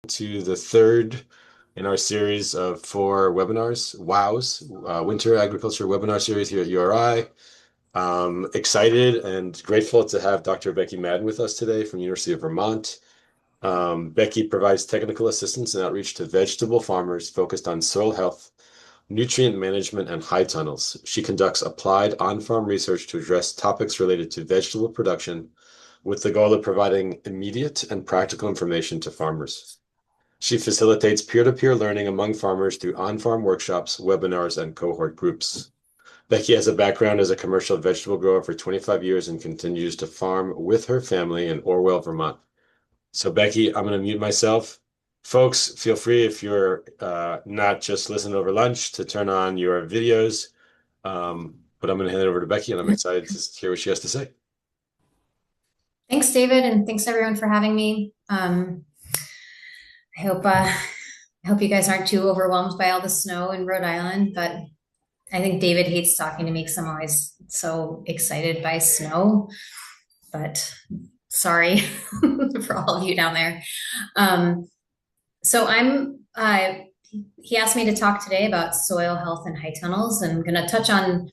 To the third in our series of 4 webinars, WAWS, Winter Agriculture Webinar Series here at URI. Excited and grateful to have Dr. Becky Maden with us today from the University of Vermont. Becky provides technical assistance and outreach to vegetable farmers focused on soil health, nutrient management, and high tunnels. She conducts applied on-farm research to address topics related to vegetable production with the goal of providing immediate and practical information to farmers. She facilitates peer-to-peer learning among farmers through on-farm workshops, webinars, and cohort groups. Becky has a background as a commercial vegetable grower for 25 years and continues to farm with her family in Orwell, Vermont. So Becky, I'm going to mute myself. Folks, feel free if you're not just listening over lunch to turn on your videos. But I'm going to hand it over to Becky, and I'm excited to hear what she has to say. Thanks, David, and thanks everyone for having me. I hope you guys aren't too overwhelmed by all the snow in Rhode Island, but I think David hates talking to me because I'm always so excited by snow. But sorry for all of you down there. So he asked me to talk today about soil health and high tunnels, and I'm going to touch on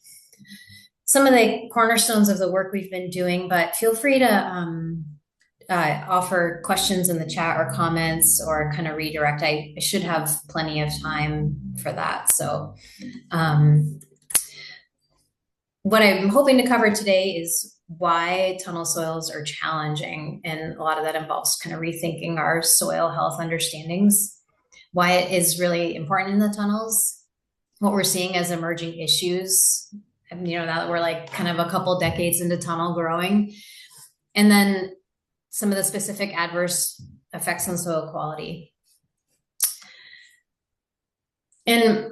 some of the cornerstones of the work we've been doing, but feel free to offer questions in the chat or comments or kind of redirect. I should have plenty of time for that. So what I'm hoping to cover today is why tunnel soils are challenging. And a lot of that involves kind of rethinking our soil health understandings, why it is really important in the tunnels, what we're seeing as emerging issues, now that we're like kind of a couple decades into tunnel growing, and then some of the specific adverse effects on soil quality. And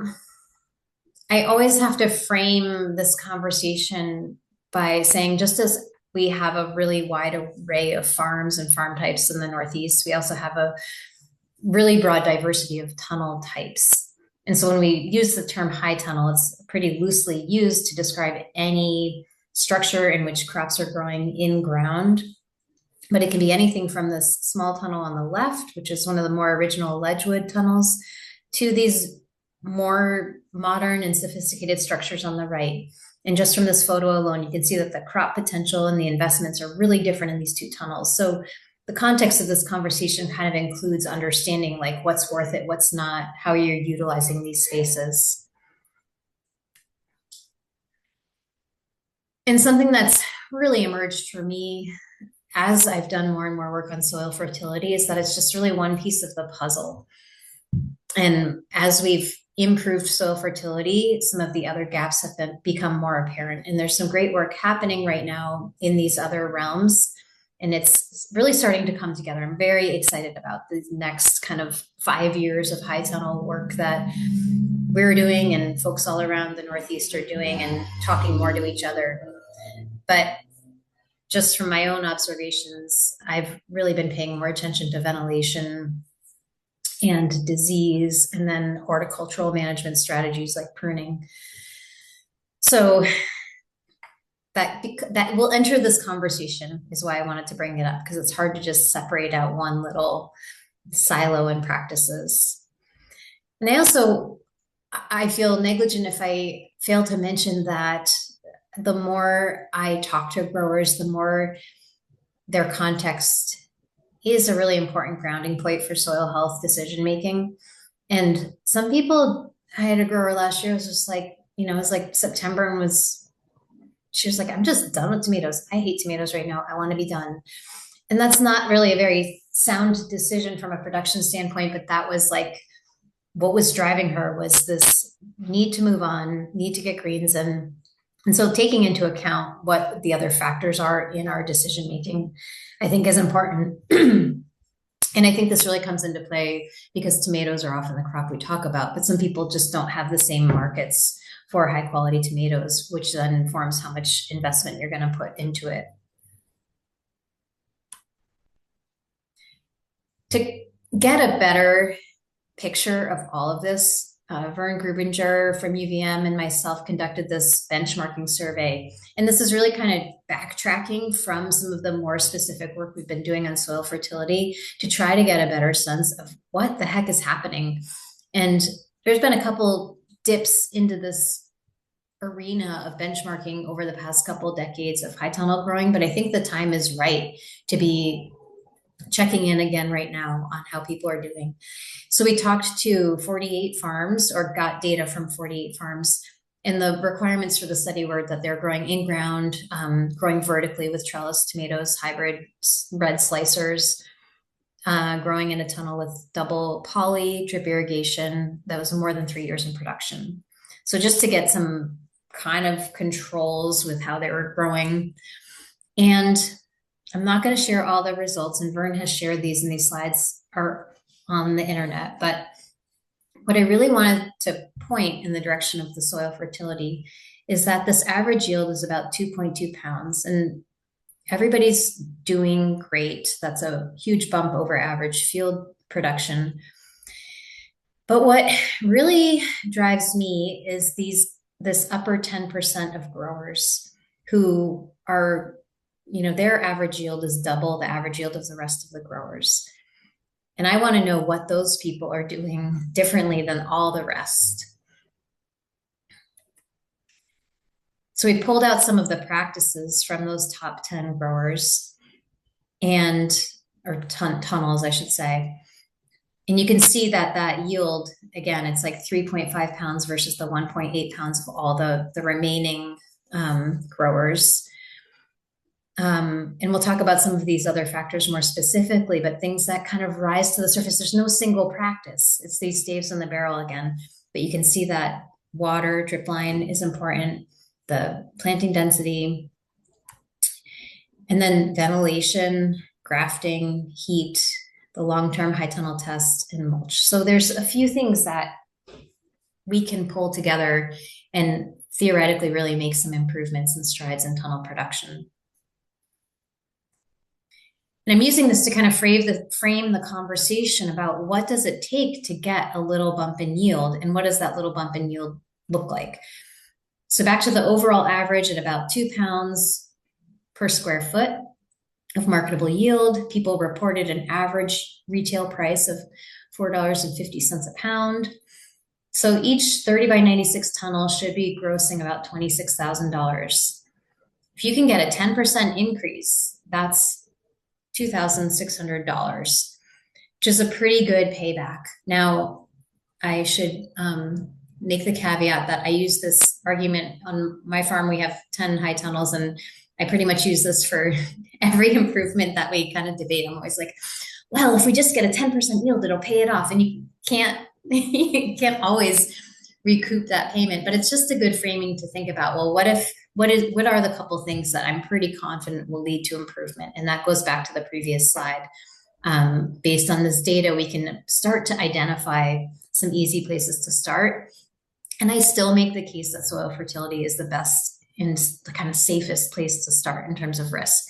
I always have to frame this conversation by saying, just as we have a really wide array of farms and farm types in the Northeast, we also have a really broad diversity of tunnel types. And so when we use the term high tunnel, it's pretty loosely used to describe any structure in which crops are growing in ground. But it can be anything from this small tunnel on the left, which is one of the more original ledgewood tunnels, to these more modern and sophisticated structures on the right. And just from this photo alone, you can see that the crop potential and the investments are really different in these two tunnels. So the context of this conversation kind of includes understanding like what's worth it, what's not, how you're utilizing these spaces. And something that's really emerged for me as I've done more and more work on soil fertility is that it's just really one piece of the puzzle. And as we've improved soil fertility, some of the other gaps have become more apparent. And there's some great work happening right now in these other realms. And it's really starting to come together. I'm very excited about the next kind of 5 years of high tunnel work that we're doing and folks all around the Northeast are doing and talking more to each other. But just from my own observations, I've really been paying more attention to ventilation and disease, and then horticultural management strategies like pruning. So that will enter this conversation is why I wanted to bring it up, because it's hard to just separate out one little silo in practices. And I feel negligent if I fail to mention that the more I talk to growers, the more their context is a really important grounding point for soil health decision making. And some people, I had a grower last year, it was just like, it was like September and she was like, I'm just done with tomatoes. I hate tomatoes right now. I want to be done. And that's not really a very sound decision from a production standpoint, but that was like what was driving her was this need to move on, need to get greens in. And so taking into account what the other factors are in our decision making, I think is important. And I think this really comes into play because tomatoes are often the crop we talk about, but some people just don't have the same markets for high quality tomatoes, which then informs how much investment you're going to put into it. To get a better picture of all of this, Vern Grubinger from UVM and myself conducted this benchmarking survey. And this is really kind of backtracking from some of the more specific work we've been doing on soil fertility to try to get a better sense of what the heck is happening. And there's been a couple dips into this arena of benchmarking over the past couple decades of high tunnel growing, but I think the time is right to be checking in again right now on how people are doing. So we talked to 48 farms or got data from 48 farms. And the requirements for the study were that they're growing in ground, growing vertically with trellis tomatoes, hybrid red slicers, growing in a tunnel with double poly, drip irrigation. That was more than 3 years in production. So just to get some kind of controls with how they were growing. And I'm not going to share all the results, and Vern has shared these, and these slides are on the internet. But what I really wanted to point in the direction of the soil fertility is that this average yield is about 2.2 pounds, and everybody's doing great. That's a huge bump over average field production. But what really drives me is this upper 10% of growers who are, their average yield is double the average yield of the rest of the growers. And I want to know what those people are doing differently than all the rest. So we pulled out some of the practices from those top 10 growers or tunnels, I should say. And you can see that yield, again, it's like 3.5 pounds versus the 1.8 pounds of all the remaining growers. And we'll talk about some of these other factors more specifically, but things that kind of rise to the surface. There's no single practice. It's these staves in the barrel again. But you can see that water, drip line is important, the planting density, and then ventilation, grafting, heat, the long-term high tunnel test, and mulch. So there's a few things that we can pull together and theoretically really make some improvements and strides in tunnel production. And I'm using this to kind of frame the conversation about what does it take to get a little bump in yield, and what does that little bump in yield look like? So back to the overall average at about 2 pounds per square foot of marketable yield. People reported an average retail price of $4.50 a pound. So each 30 by 96 tunnel should be grossing about $26,000. If you can get a 10% increase, that's $2,600, which is a pretty good payback. Now, I should make the caveat that I use this argument on my farm. We have 10 high tunnels, and I pretty much use this for every improvement that we kind of debate. I'm always like, well, if we just get a 10% yield, it'll pay it off. And you can't always recoup that payment, but it's just a good framing to think about, well, what are the couple things that I'm pretty confident will lead to improvement? And that goes back to the previous slide. Based on this data, we can start to identify some easy places to start. And I still make the case that soil fertility is the best and the kind of safest place to start in terms of risk.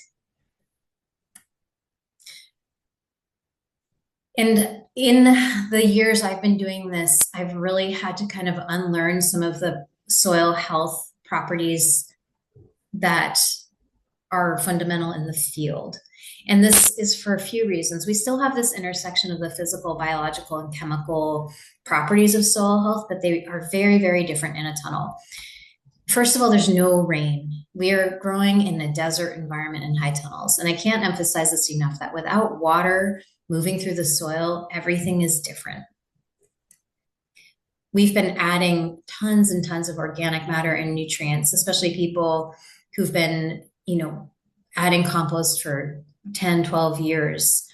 And in the years I've been doing this, I've really had to kind of unlearn some of the soil health properties that are fundamental in the field. And this is for a few reasons. We still have this intersection of the physical, biological, and chemical properties of soil health, but they are very, very different in a tunnel. First of all, there's no rain. We are growing in a desert environment in high tunnels. And I can't emphasize this enough, that without water moving through the soil, everything is different. We've been adding tons and tons of organic matter and nutrients, especially people who've been, adding compost for 10, 12 years.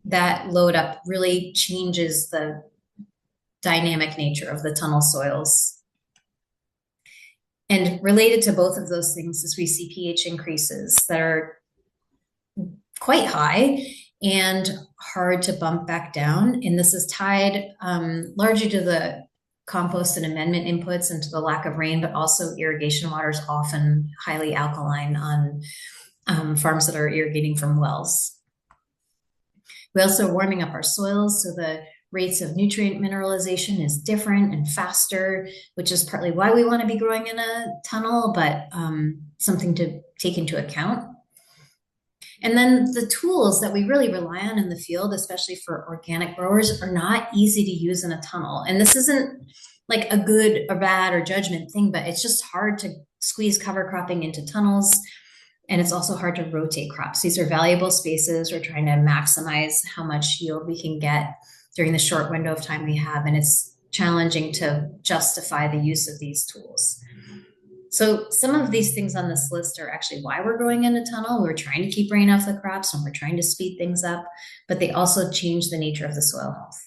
That load up really changes the dynamic nature of the tunnel soils. And related to both of those things is we see pH increases that are quite high and hard to bump back down. And this is tied largely to the compost and amendment inputs and to the lack of rain, but also irrigation water is often highly alkaline on farms that are irrigating from wells. We also are warming up our soils, so the rates of nutrient mineralization is different and faster, which is partly why we want to be growing in a tunnel, but something to take into account. And then the tools that we really rely on in the field, especially for organic growers, are not easy to use in a tunnel. And this isn't like a good or bad or judgment thing, but it's just hard to squeeze cover cropping into tunnels. And it's also hard to rotate crops. These are valuable spaces. We're trying to maximize how much yield we can get during the short window of time we have. And it's challenging to justify the use of these tools. So some of these things on this list are actually why we're growing in a tunnel. We're trying to keep rain off the crops and we're trying to speed things up, but they also change the nature of the soil health.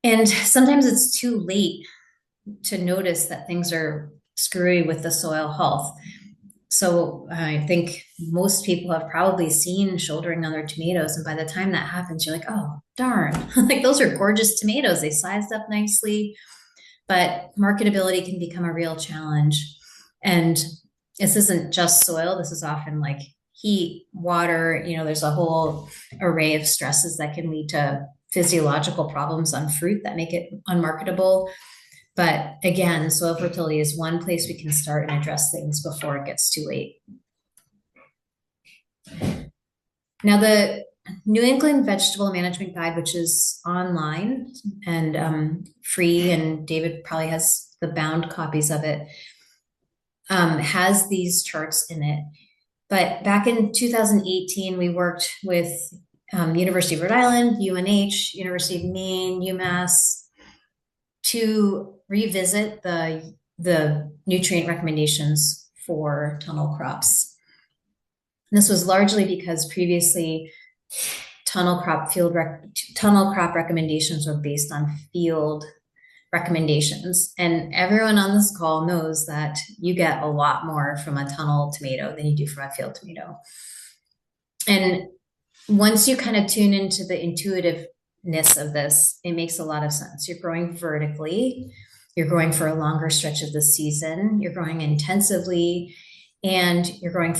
And sometimes it's too late to notice that things are screwy with the soil health. So I think most people have probably seen shouldering on their tomatoes. And by the time that happens, you're like, oh, darn, like those are gorgeous tomatoes. They sized up nicely, but marketability can become a real challenge. And this isn't just soil. This is often like heat, water, there's a whole array of stresses that can lead to physiological problems on fruit that make it unmarketable. But again, soil fertility is one place we can start and address things before it gets too late. Now, the New England Vegetable Management Guide, which is online and free, and David probably has the bound copies of it, has these charts in it. But back in 2018, we worked with University of Rhode Island, UNH, University of Maine, UMass, to revisit the nutrient recommendations for tunnel crops. And this was largely because previously tunnel crop recommendations were based on field recommendations. And everyone on this call knows that you get a lot more from a tunnel tomato than you do from a field tomato. And once you kind of tune into the intuitiveness of this, it makes a lot of sense. You're growing vertically, you're growing for a longer stretch of the season, you're growing intensively, and you're growing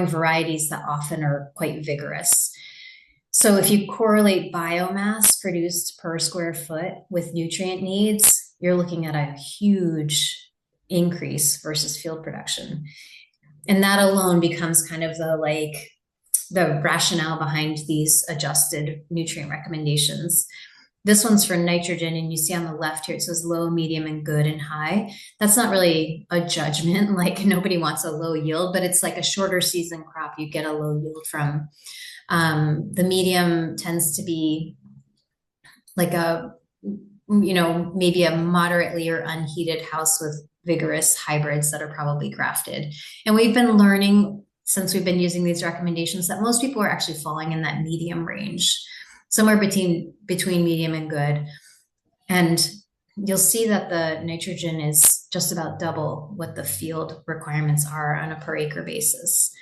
varieties that often are quite vigorous. So if you correlate biomass produced per square foot with nutrient needs, you're looking at a huge increase versus field production. And that alone becomes kind of the rationale behind these adjusted nutrient recommendations. This one's for nitrogen, and you see on the left here, it says low, medium, and good and high. That's not really a judgment, like nobody wants a low yield, but it's like a shorter season crop you get a low yield from. The medium tends to be like maybe a moderately or unheated house with vigorous hybrids that are probably grafted. And we've been learning since we've been using these recommendations that most people are actually falling in that medium range, somewhere between medium and good. And you'll see that the nitrogen is just about double what the field requirements are on a per acre basis.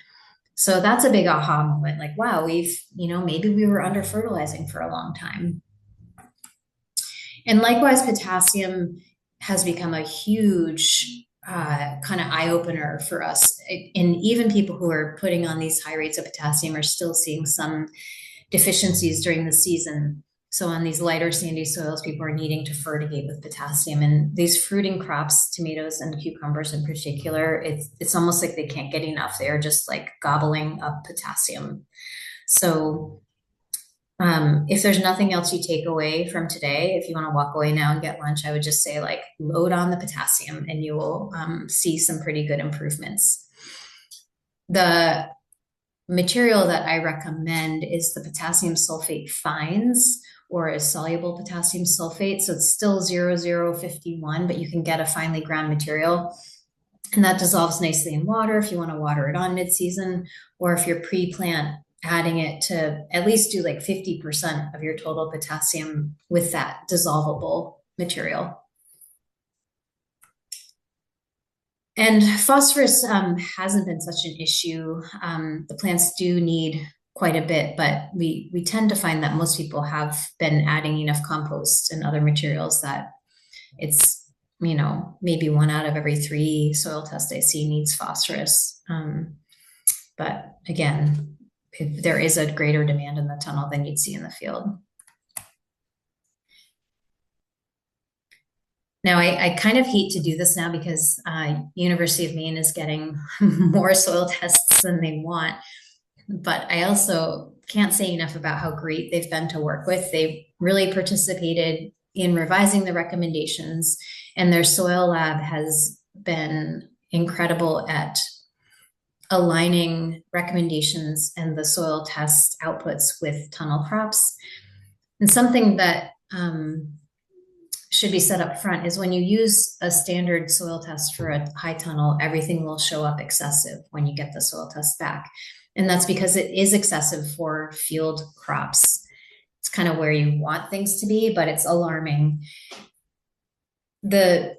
So that's a big aha moment. Like, wow, maybe we were under fertilizing for a long time. And likewise, potassium has become a huge kind of eye opener for us. And even people who are putting on these high rates of potassium are still seeing some deficiencies during the season. So on these lighter sandy soils, people are needing to fertigate with potassium. And these fruiting crops, tomatoes and cucumbers in particular, it's almost like they can't get enough. They are just like gobbling up potassium. So if there's nothing else you take away from today, if you want to walk away now and get lunch, I would just say load on the potassium and you will see some pretty good improvements. The material that I recommend is the potassium sulfate fines, or a soluble potassium sulfate. So it's still 0051, but you can get a finely ground material. And that dissolves nicely in water if you want to water it on mid-season, or if you're pre-plant, adding it to at least do 50% of your total potassium with that dissolvable material. And phosphorus hasn't been such an issue. The plants do need quite a bit, but we tend to find that most people have been adding enough compost and other materials that it's, maybe 1 out of every 3 soil tests I see needs phosphorus. But again, if there is a greater demand in the tunnel than you'd see in the field. Now, I kind of hate to do this now because University of Maine is getting more soil tests than they want. But I also can't say enough about how great they've been to work with. They've really participated in revising the recommendations, and their soil lab has been incredible at aligning recommendations and the soil test outputs with tunnel crops. And something that should be set up front is when you use a standard soil test for a high tunnel, everything will show up excessive when you get the soil test back. And that's because it is excessive for field crops. It's kind of where you want things to be, but it's alarming. The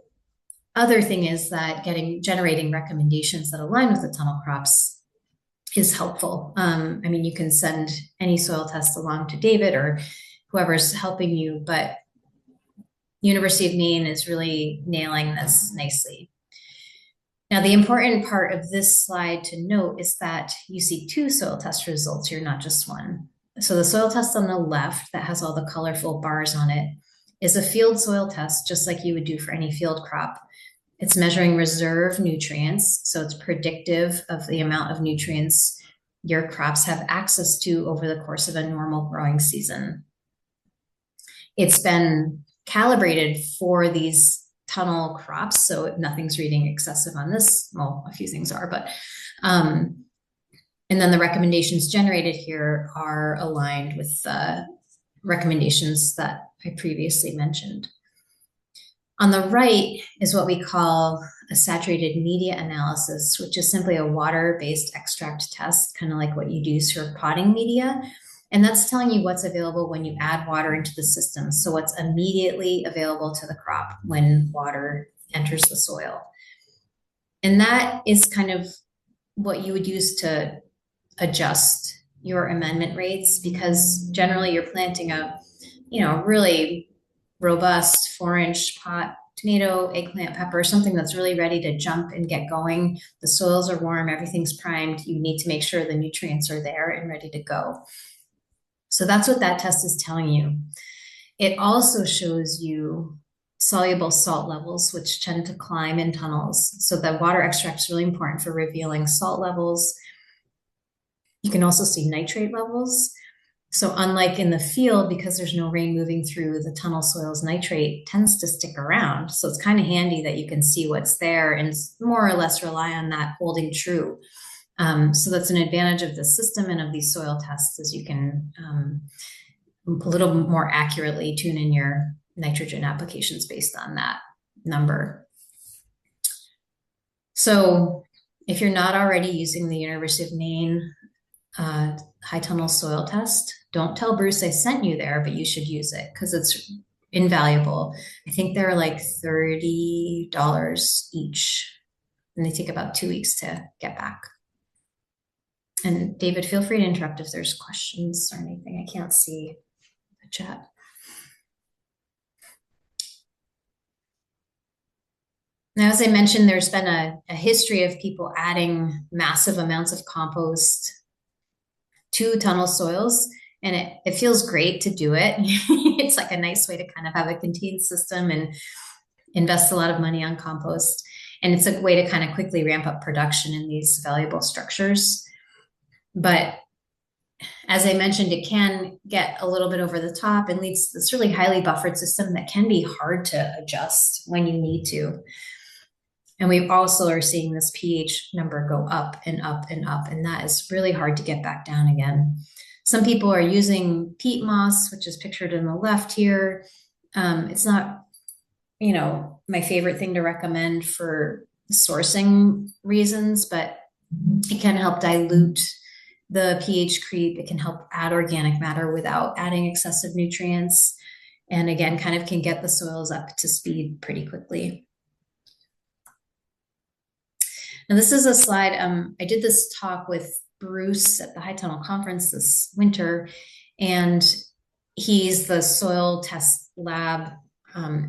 other thing is that generating recommendations that align with the tunnel crops is helpful. I mean, you can send any soil test along to David or whoever's helping you, but University of Maine is really nailing this nicely. Now, the important part of this slide to note is that you see two soil test results here, not just one. So the soil test on the left that has all the colorful bars on it is a field soil test, just like you would do for any field crop. It's measuring reserve nutrients, so it's predictive of the amount of nutrients your crops have access to over the course of a normal growing season. It's been calibrated for these tunnel crops, so nothing's reading excessive on this. Well, a few things are, but and then the recommendations generated here are aligned with the recommendations that I previously mentioned. On the right is what we call a saturated media analysis, which is simply a water-based extract test, kind of like what you do for potting media. And that's telling you what's available when you add water into the system. So what's immediately available to the crop when water enters the soil. And that is kind of what you would use to adjust your amendment rates, because generally you're planting a, really robust 4-inch pot tomato, eggplant, pepper, something that's really ready to jump and get going. The soils are warm, everything's primed. You need to make sure the nutrients are there and ready to go. So that's what that test is telling you. It also shows you soluble salt levels, which tend to climb in tunnels. So the water extract is really important for revealing salt levels. You can also see nitrate levels. So unlike in the field, because there's no rain moving through the tunnel soils, nitrate tends to stick around. So it's kind of handy that you can see what's there and more or less rely on that holding true. So that's an advantage of the system and of these soil tests, is you can a little more accurately tune in your nitrogen applications based on that number. So if you're not already using the University of Maine high tunnel soil test, don't tell Bruce I sent you there, but you should use it because it's invaluable. I think they're like $30 each, and they take about 2 weeks to get back. And David, feel free to interrupt if there's questions or anything. I can't see the chat. Now, as I mentioned, there's been a history of people adding massive amounts of compost to tunnel soils, and it feels great to do it. It's like a nice way to kind of have a contained system and invest a lot of money on compost. And it's a way to kind of quickly ramp up production in these valuable structures. But as I mentioned, it can get a little bit over the top and leads to this really highly buffered system that can be hard to adjust when you need to. And we also are seeing this pH number go up and up and up, and that is really hard to get back down again. Some people are using peat moss, which is pictured in the left here. It's not, my favorite thing to recommend for sourcing reasons, but it can help dilute the pH creep. It can help add organic matter without adding excessive nutrients. And again, kind of can get the soils up to speed pretty quickly. Now, this is a slide. I did this talk with Bruce at the High Tunnel Conference this winter, and he's the soil test lab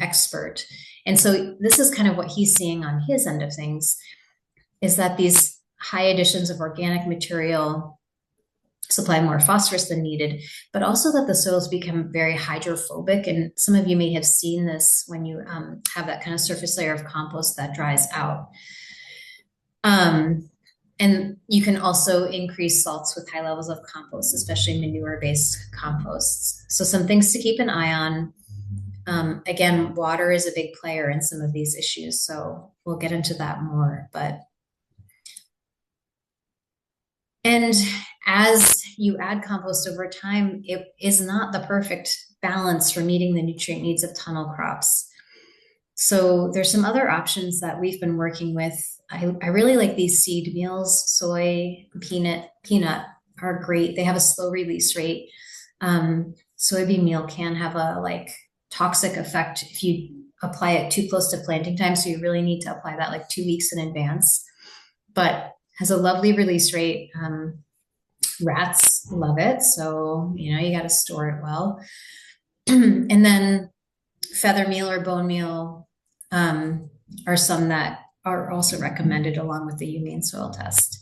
expert. And so this is kind of what he's seeing on his end of things, is that these high additions of organic material supply more phosphorus than needed, but also that the soils become very hydrophobic. And some of you may have seen this when you have that kind of surface layer of compost that dries out. And you can also increase salts with high levels of compost, especially manure-based composts. So some things to keep an eye on. Again, water is a big player in some of these issues, so we'll get into that more. And as you add compost over time, it is not the perfect balance for meeting the nutrient needs of tunnel crops. So there's some other options that we've been working with. I really like these seed meals. Soy, peanut are great. They have a slow release rate. Soybean meal can have a like toxic effect if you apply it too close to planting time. So you really need to apply that like 2 weeks in advance, but has a lovely release rate. Rats love it. So, you got to store it well. And then feather meal or bone meal are some that are also recommended along with the humane soil test.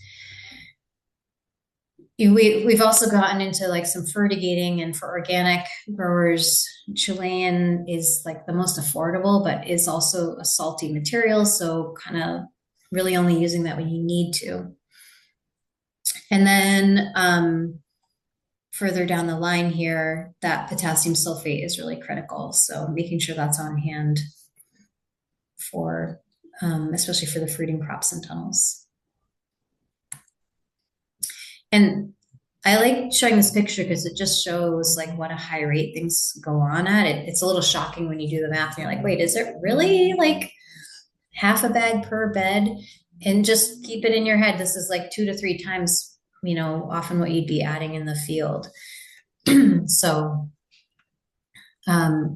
We've also gotten into like some fertigating, and for organic growers, Chilean is like the most affordable, but is also a salty material. So kind of really only using that when you need to. And then further down the line here, that potassium sulfate is really critical. So making sure that's on hand for, especially for the fruiting crops and tunnels. And I like showing this picture because it just shows like what a high rate things go on at. It's a little shocking when you do the math and you're like, wait, is it really like half a bag per bed? And just keep it in your head. This is like 2 to 3 times, often what you'd be adding in the field. So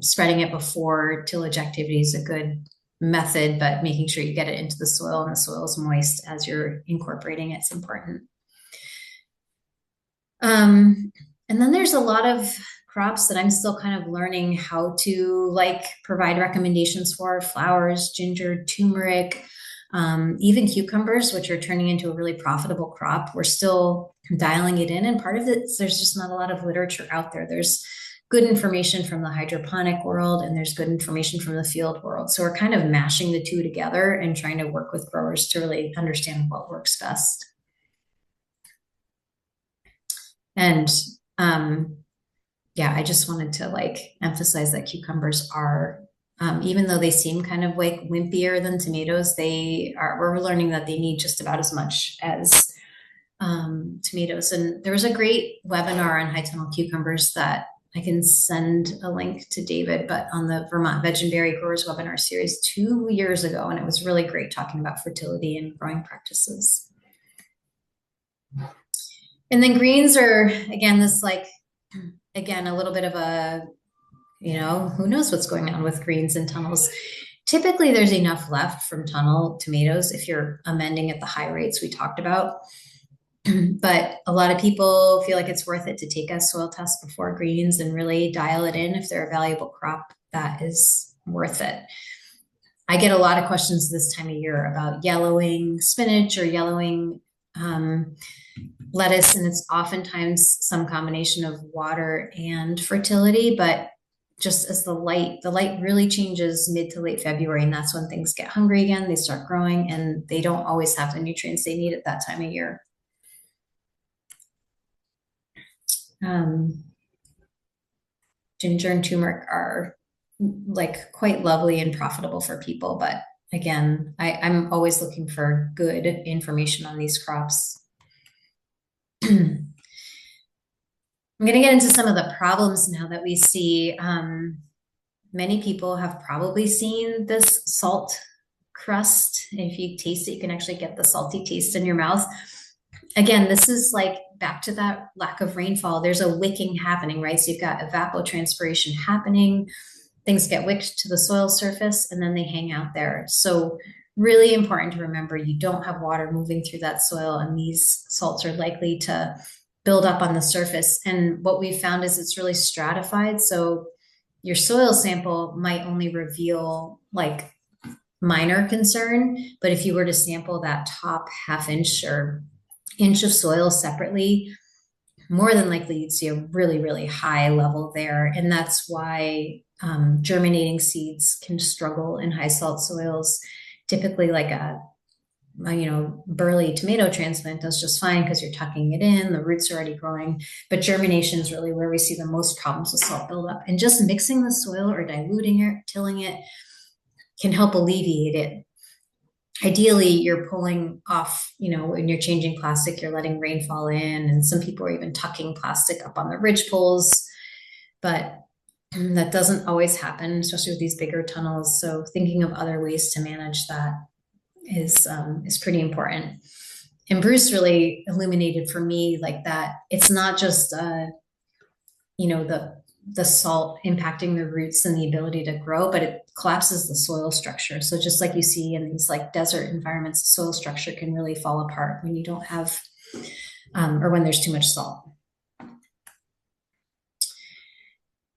spreading it before tillage activity is a good method, but making sure you get it into the soil and the soil is moist as you're incorporating it's important. And then there's a lot of crops that I'm still kind of learning how to like provide recommendations for: flowers, ginger, turmeric, even cucumbers, which are turning into a really profitable crop. We're still dialing it in. And part of it, there's just not a lot of literature out there. There's good information from the hydroponic world and there's good information from the field world. So we're kind of mashing the two together and trying to work with growers to really understand what works best. And yeah, I just wanted to like emphasize that cucumbers are, even though they seem kind of like wimpier than tomatoes, we're learning that they need just about as much as tomatoes. And there was a great webinar on high tunnel cucumbers that I can send a link to David, but on the Vermont Veg and Berry Growers webinar series 2 years ago. And it was really great talking about fertility and growing practices. And then greens are, again, a little bit of a, who knows what's going on with greens and tunnels. Typically, there's enough left from tunnel tomatoes if you're amending at the high rates we talked about. But a lot of people feel like it's worth it to take a soil test before greens and really dial it in. If they're a valuable crop, that is worth it. I get a lot of questions this time of year about yellowing spinach or yellowing lettuce, and it's oftentimes some combination of water and fertility. But just as the light really changes mid to late February, and that's when things get hungry again. They start growing, and they don't always have the nutrients they need at that time of year. Ginger and turmeric are like quite lovely and profitable for people, but again, I'm always looking for good information on these crops. I'm going to get into some of the problems now that we see. Many people have probably seen this salt crust. If you taste it, you can actually get the salty taste in your mouth. Again, this is like back to that lack of rainfall. There's a wicking happening, right? So you've got evapotranspiration happening. Things get wicked to the soil surface and then they hang out there. So really important to remember, you don't have water moving through that soil, and these salts are likely to build up on the surface. And what we've found is it's really stratified. So your soil sample might only reveal like minor concern. But if you were to sample that top half inch or inch of soil separately, more than likely you'd see a really, really high level there. And that's why germinating seeds can struggle in high salt soils. Typically, like burly tomato transplant does just fine because you're tucking it in, the roots are already growing. But germination is really where we see the most problems with salt buildup. And just mixing the soil or diluting it, tilling it, can help alleviate it. Ideally, you're pulling off, when you're changing plastic, you're letting rain fall in, and some people are even tucking plastic up on the ridge poles, but that doesn't always happen, especially with these bigger tunnels. So thinking of other ways to manage that is pretty important. And Bruce really illuminated for me like that. It's not just the salt impacting the roots and the ability to grow, but it collapses the soil structure. So just like you see in these like desert environments, the soil structure can really fall apart when you don't have, or when there's too much salt.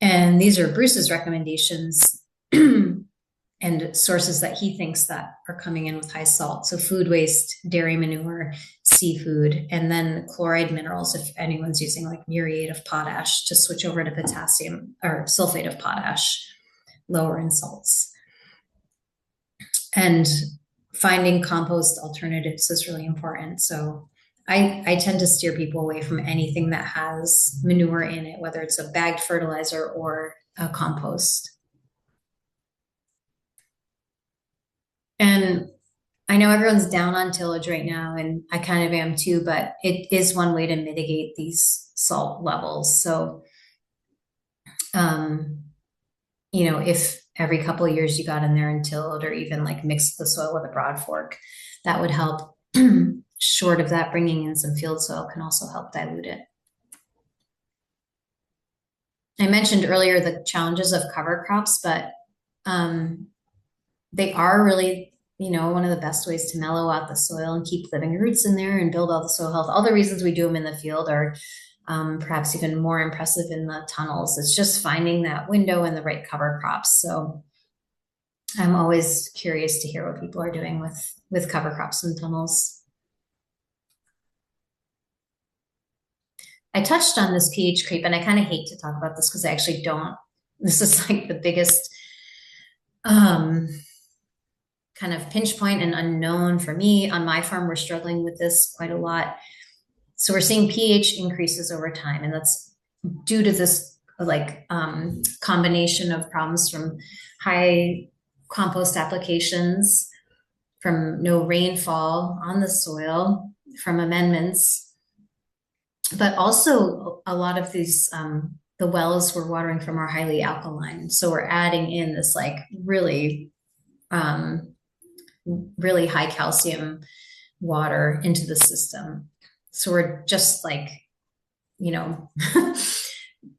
And these are Bruce's recommendations and sources that he thinks that are coming in with high salt. So food waste, dairy manure, seafood, and then chloride minerals if anyone's using like muriate of potash to switch over to potassium or sulfate of potash, lower in salts. And finding compost alternatives is really important. So I tend to steer people away from anything that has manure in it, whether it's a bagged fertilizer or a compost. And I know everyone's down on tillage right now, and I kind of am too, but it is one way to mitigate these salt levels. So, if every couple of years you got in there and tilled or even like mixed the soil with a broad fork, that would help. Short of that, bringing in some field soil can also help dilute it. I mentioned earlier the challenges of cover crops, but they are really, one of the best ways to mellow out the soil and keep living roots in there and build all the soil health. All the reasons we do them in the field are perhaps even more impressive in the tunnels. It's just finding that window and the right cover crops. So I'm always curious to hear what people are doing with cover crops and tunnels. I touched on this pH creep, and I kind of hate to talk about this because I actually don't. This is like the biggest kind of pinch point and unknown for me. On my farm, we're struggling with this quite a lot. So we're seeing pH increases over time, and that's due to this like combination of problems from high compost applications, from no rainfall on the soil, from amendments, but also a lot of these the wells we're watering from are highly alkaline. So we're adding in this like really really high calcium water into the system. So we're just like,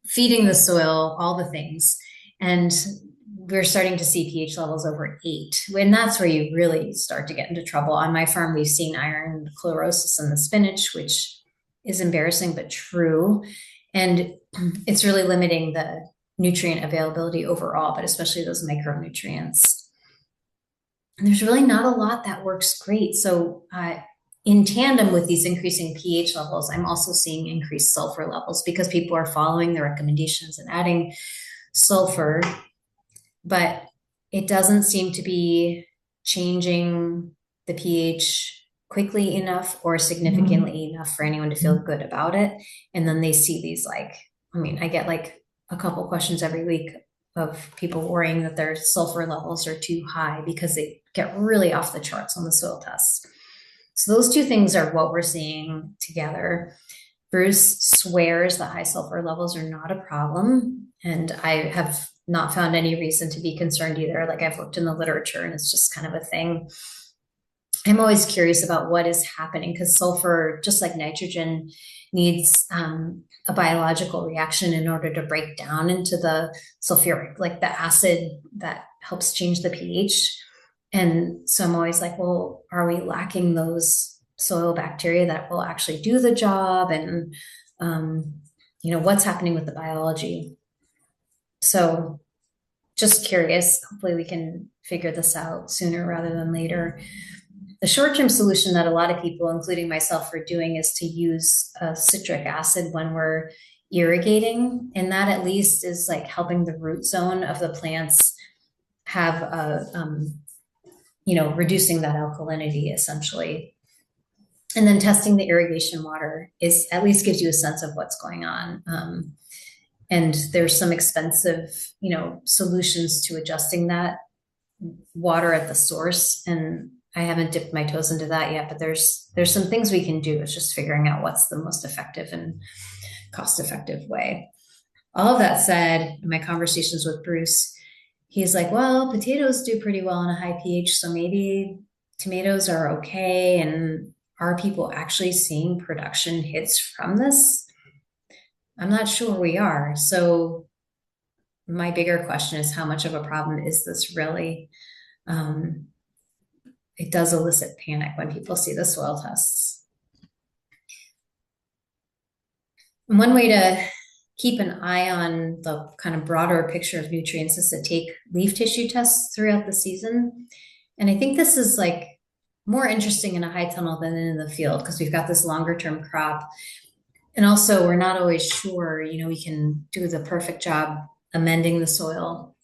feeding the soil, all the things. And we're starting to see pH levels over 8. And that's where you really start to get into trouble. On my farm, we've seen iron chlorosis in the spinach, which is embarrassing, but true. And it's really limiting the nutrient availability overall, but especially those micronutrients. And there's really not a lot that works great. So in tandem with these increasing pH levels, I'm also seeing increased sulfur levels because people are following the recommendations and adding sulfur, but it doesn't seem to be changing the pH quickly enough or significantly enough for anyone to feel good about it. And then they see these I get like a couple questions every week of people worrying that their sulfur levels are too high because they get really off the charts on the soil tests. So those two things are what we're seeing together. Bruce swears that high sulfur levels are not a problem, and I have not found any reason to be concerned either. Like I've looked in the literature and it's just kind of a thing. I'm always curious about what is happening because sulfur, just like nitrogen, needs a biological reaction in order to break down into the sulfuric, like the acid that helps change the pH. And so I'm always like, well, are we lacking those soil bacteria that will actually do the job? And, what's happening with the biology? So just curious. Hopefully, we can figure this out sooner rather than later. The short-term solution that a lot of people, including myself, are doing is to use citric acid when we're irrigating, and that at least is like helping the root zone of the plants have a, reducing that alkalinity essentially. And then testing the irrigation water is at least gives you a sense of what's going on. And there's some expensive, solutions to adjusting that water at the source. And I haven't dipped my toes into that yet, but there's some things we can do. It's just figuring out what's the most effective and cost effective way. All of that said, in my conversations with Bruce, he's like, well, potatoes do pretty well in a high pH, so maybe tomatoes are okay. And are people actually seeing production hits from this? I'm not sure we are. So my bigger question is, how much of a problem is this really? It does elicit panic when people see the soil tests. And one way to keep an eye on the kind of broader picture of nutrients is to take leaf tissue tests throughout the season. And I think this is like more interesting in a high tunnel than in the field because we've got this longer term crop. And also, we're not always sure, we can do the perfect job amending the soil,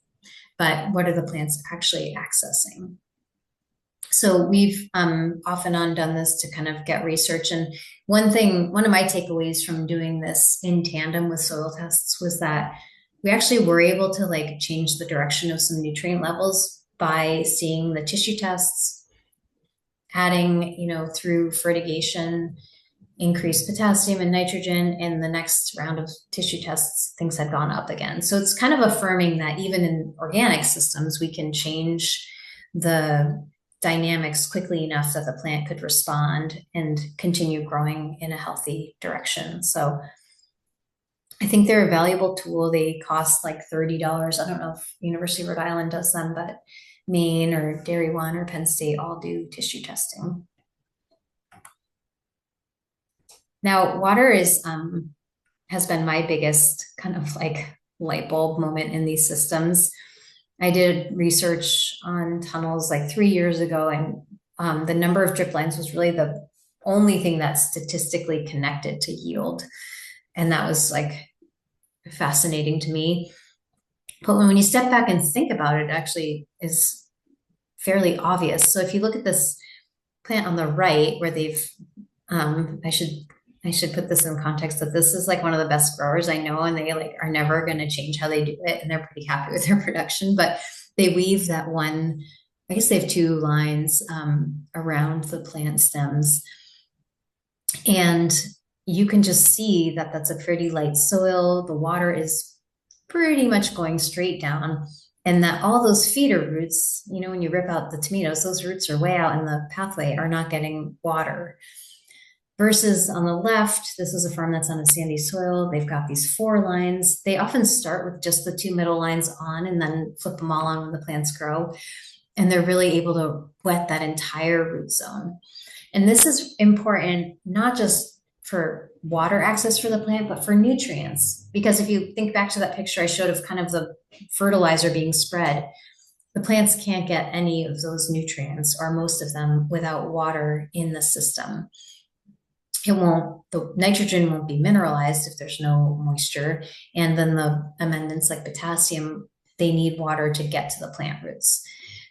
but what are the plants actually accessing? So we've off and on done this to kind of get research. And one of my takeaways from doing this in tandem with soil tests was that we actually were able to like change the direction of some nutrient levels by seeing the tissue tests, adding, through fertigation, increased potassium and nitrogen, and the next round of tissue tests, things had gone up again. So it's kind of affirming that even in organic systems, we can change the dynamics quickly enough that the plant could respond and continue growing in a healthy direction. So I think they're a valuable tool. They cost like $30. I don't know if University of Rhode Island does them, but Maine or Dairy One or Penn State all do tissue testing. Now, water has been my biggest kind of like light bulb moment in these systems. I did research on tunnels like 3 years ago, and the number of drip lines was really the only thing that's statistically connected to yield. And that was like fascinating to me. But when you step back and think about it, it actually is fairly obvious. So if you look at this plant on the right, where they've, I should put this in context that this is like one of the best growers I know, and they like are never going to change how they do it, and they're pretty happy with their production. But they weave that one, I guess they have two lines around the plant stems, and you can just see that that's a pretty light soil. The water is pretty much going straight down, and that all those feeder roots, when you rip out the tomatoes, those roots are way out in the pathway, are not getting water. Versus on the left, this is a farm that's on a sandy soil. They've got these 4 lines. They often start with just the 2 middle lines on and then flip them all on when the plants grow. And they're really able to wet that entire root zone. And this is important, not just for water access for the plant, but for nutrients. Because if you think back to that picture I showed of kind of the fertilizer being spread, the plants can't get any of those nutrients or most of them without water in the system. The nitrogen won't be mineralized if there's no moisture. And then the amendments like potassium, they need water to get to the plant roots.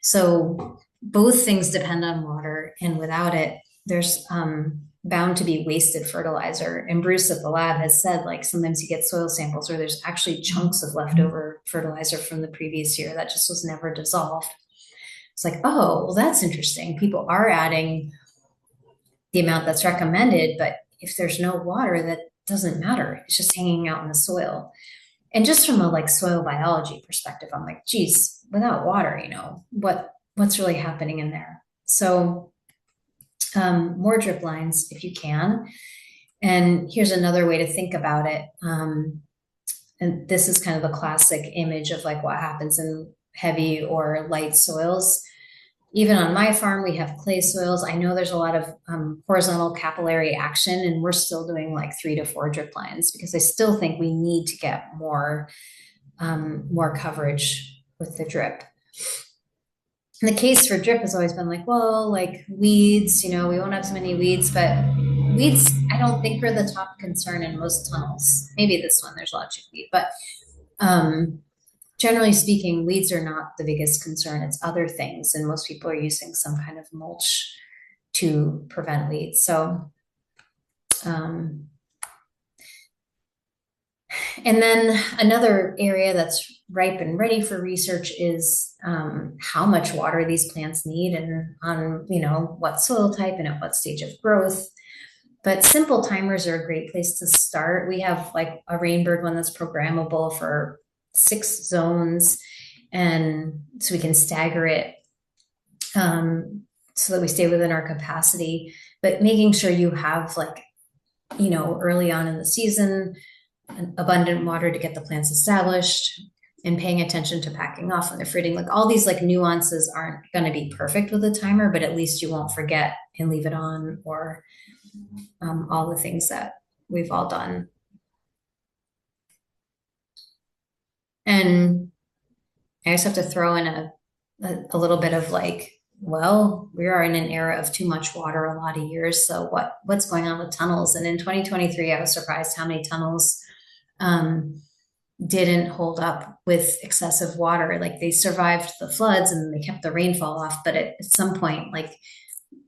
So both things depend on water, and without it, there's bound to be wasted fertilizer. And Bruce at the lab has said, like, sometimes you get soil samples where there's actually chunks of leftover fertilizer from the previous year that just was never dissolved. It's like, oh, well, that's interesting. People are adding the amount that's recommended, but if there's no water, that doesn't matter. It's just hanging out in the soil. And just from a like soil biology perspective, I'm like, geez, without water, what's really happening in there? So more drip lines if you can. And here's another way to think about it. And this is kind of the classic image of like what happens in heavy or light soils. Even on my farm, we have clay soils. I know there's a lot of horizontal capillary action, and we're still doing like 3 to 4 drip lines because I still think we need to get more coverage with the drip. And the case for drip has always been like, well, like weeds, we won't have so many weeds, but weeds, I don't think are the top concern in most tunnels. Maybe this one, there's a lot of chickweed, but um, generally speaking, weeds are not the biggest concern. It's other things, and most people are using some kind of mulch to prevent weeds. So, um, and then another area that's ripe and ready for research is how much water these plants need and on, what soil type and at what stage of growth. But simple timers are a great place to start. We have like a Rainbird one that's programmable for 6 zones. And so we can stagger it so that we stay within our capacity, but making sure you have like, early on in the season, abundant water to get the plants established and paying attention to packing off when they're fruiting. Like all these like nuances aren't going to be perfect with a timer, but at least you won't forget and leave it on or all the things that we've all done. And I just have to throw in a little bit of like, well, we are in an era of too much water a lot of years. So what's going on with tunnels? And in 2023, I was surprised how many tunnels didn't hold up with excessive water. Like they survived the floods and they kept the rainfall off, but at some point, like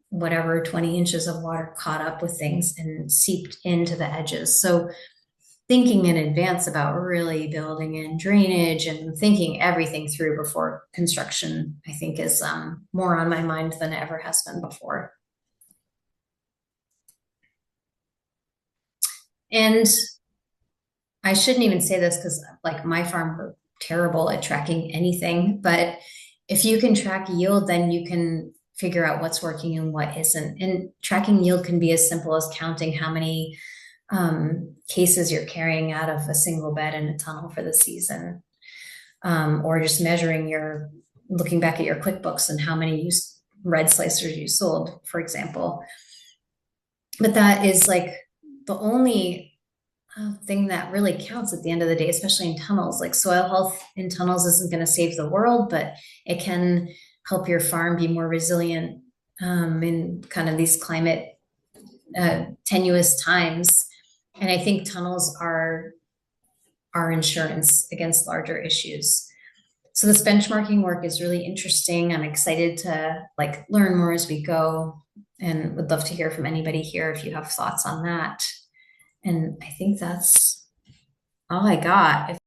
whatever 20 inches of water caught up with things and seeped into the edges. So thinking in advance about really building in drainage and thinking everything through before construction, I think is more on my mind than it ever has been before. And I shouldn't even say this because like my farm, we're terrible at tracking anything, but if you can track yield, then you can figure out what's working and what isn't. And tracking yield can be as simple as counting how many cases you're carrying out of a single bed in a tunnel for the season, or just looking back at your QuickBooks and how many red slicers you sold, for example. But that is like the only thing that really counts at the end of the day, especially in tunnels. Like soil health in tunnels isn't going to save the world, but it can help your farm be more resilient in kind of these climate tenuous times. And I think tunnels are our insurance against larger issues. So this benchmarking work is really interesting. I'm excited to like learn more as we go and would love to hear from anybody here if you have thoughts on that. And I think that's all I got. If